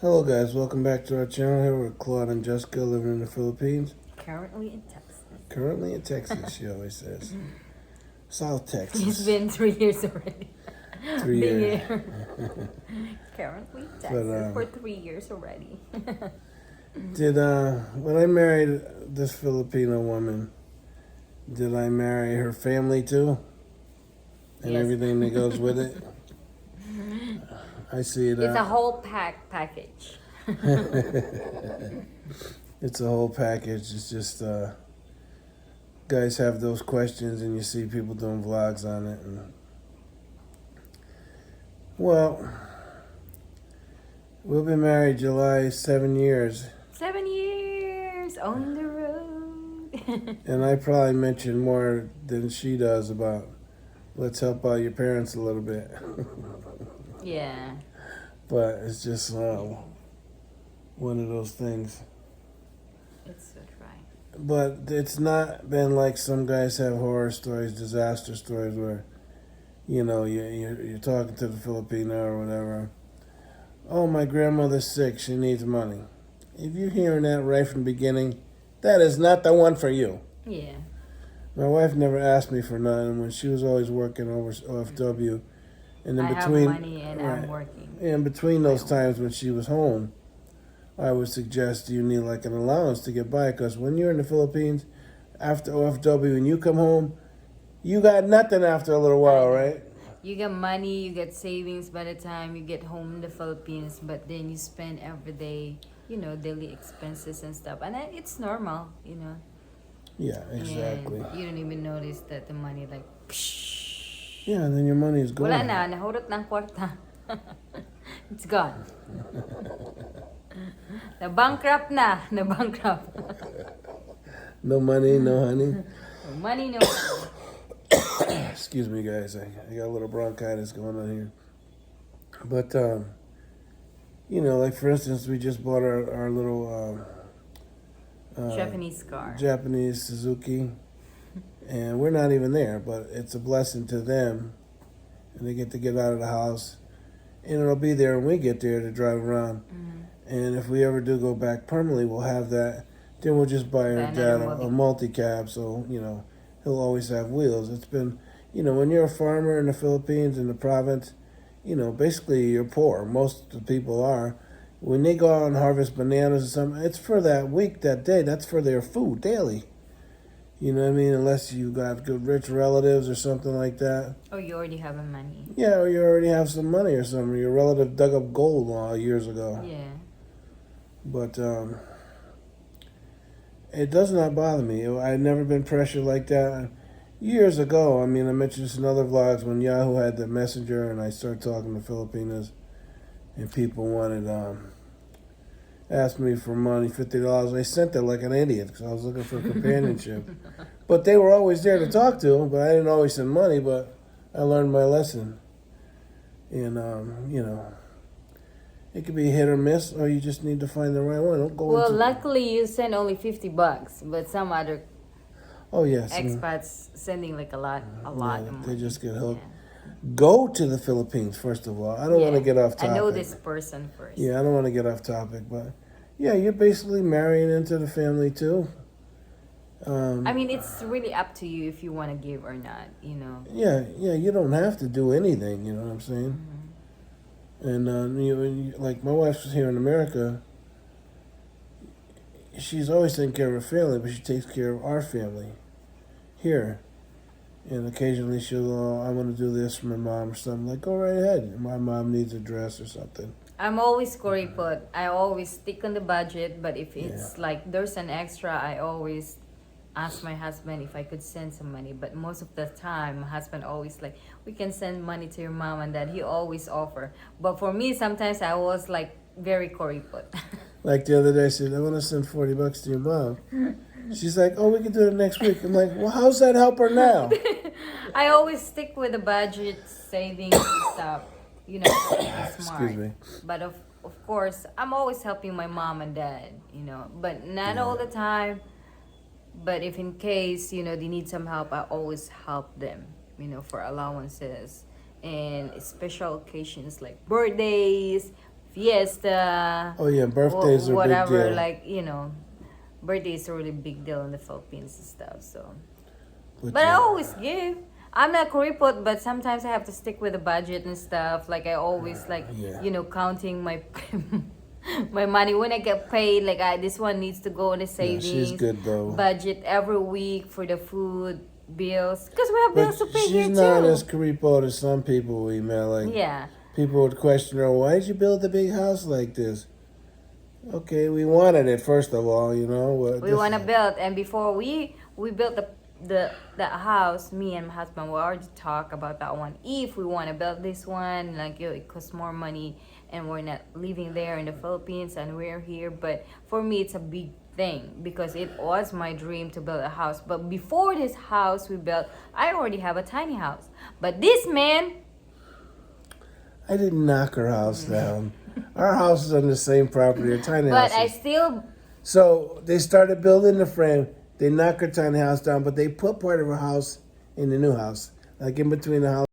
Hello, guys. Welcome back to our channel. Here with Claude and Jessica living in the Philippines. Currently in Texas. Currently in Texas, she always says. South Texas. It's been 3 years already. 3 Being years. here. Currently in Texas But, for 3 years already. when I married this Filipino woman, did I marry her family too? And Yes. everything that goes with it? I see it. It's a whole package. It's a whole package. It's just, guys have those questions and you see people doing vlogs on it. And, well, we'll be married July 7 years. 7 years on the road. And I probably mention more than she does about let's help out your parents a little bit. Yeah. But it's just one of those things. It's so right. But it's not been like some guys have horror stories, disaster stories where, you're talking to the Filipino or whatever. Oh, my grandmother's sick. She needs money. If you're hearing that right from the beginning, that is not the one for you. Yeah. My wife never asked me for nothing when she was always working over OFW. And in I between, have money and I'm working. in between those times when she was home, I would suggest you need like an allowance to get by. Because when you're in the Philippines, after OFW and you come home, you got nothing after a little while, right? You get money, you get savings by the time you get home in the Philippines, but then you spend every day, daily expenses and stuff. And it's normal, Yeah, exactly. And you don't even notice that the money like, Yeah, and then your money is gone. wala na, nahurot ng kwarta. It's gone. Na-bankrupt na. Na-bankrupt. No money, no honey. No money, no. Excuse me, guys. I got a little bronchitis going on here. But, like for instance, we just bought our little Japanese car. Japanese Suzuki. And we're not even there, but it's a blessing to them. And they get to get out of the house. And it'll be there when we get there to drive around. Mm-hmm. And if we ever do go back permanently, we'll have that. Then we'll just buy our dad a multi-cab. So, he'll always have wheels. It's been, when you're a farmer in the Philippines, in the province, basically you're poor. Most of the people are. When they go out and harvest bananas or something, it's for that week, that day. That's for their food daily. You know what I mean? Unless you got good rich relatives or something like that. Oh, you already have money. Yeah, or you already have some money or something. Your relative dug up gold years ago. Yeah. But it does not bother me. I've never been pressured like that. Years ago, I mentioned this in other vlogs when Yahoo had the messenger and I started talking to Filipinas and people wanted asked me for money, $50. I sent it like an idiot because I was looking for companionship. But they were always there to talk to, but I didn't always send money, but I learned my lesson. And, it could be hit or miss, or you just need to find the right one. Don't go Luckily you send only $50, but some other expats sending like a lot of money. They just get hooked. Yeah. Go to the Philippines, first of all. I don't want to get off topic. I know this person first. Yeah, I don't want to get off topic, but yeah, you're basically marrying into the family too. It's really up to you if you want to give or not, Yeah, you don't have to do anything, you know what I'm saying? Mm-hmm. And, like my wife's here in America, she's always taking care of her family, but she takes care of our family here. And occasionally she'll go, I want to do this for my mom or something. Like, go right ahead. My mom needs a dress or something. I'm always kuripot. I always stick on the budget, but if it's like there's an extra, I always ask my husband if I could send some money. But most of the time, my husband always like, we can send money to your mom and dad. He always offer. But for me, sometimes I was like very kuripot. Like the other day, I said, I want to send $40 to your mom. She's like, oh, we can do it next week. I'm like, well, how's that help her now? I always stick with the budget, savings and stuff. Smart. Excuse me. But of course, I'm always helping my mom and dad, but not all the time. But if in case, they need some help, I always help them, for allowances and special occasions like birthdays, fiesta. Oh yeah, birthdays are a big whatever, deal. like, birthday is a really big deal in the Philippines and stuff. So, But but I yeah. always give. I'm not kuripot, but sometimes I have to stick with the budget and stuff. Like I always like, Yeah. counting my my money when I get paid. Like this one needs to go in the Yeah, savings. she's good though. Budget every week for the food bills because we have But bills to pay here she's not too. as creepo as some people we met. Like Yeah. people would question her, why did you build a big house like this? Okay, we wanted it first of all, you know. We want to build, and before we built the house, me and my husband we already talk about that one. If we want to build this one, like it costs more money, and we're not living there in the Philippines, and we're here. But for me, it's a big thing because it was my dream to build a house. But before this house we built, I already have a tiny house. But this man, I didn't knock her house down. Our house is on the same property, a tiny but house. I still So they started building the frame. They knocked her tiny house down, but they put part of her house in the new house, like in between the house.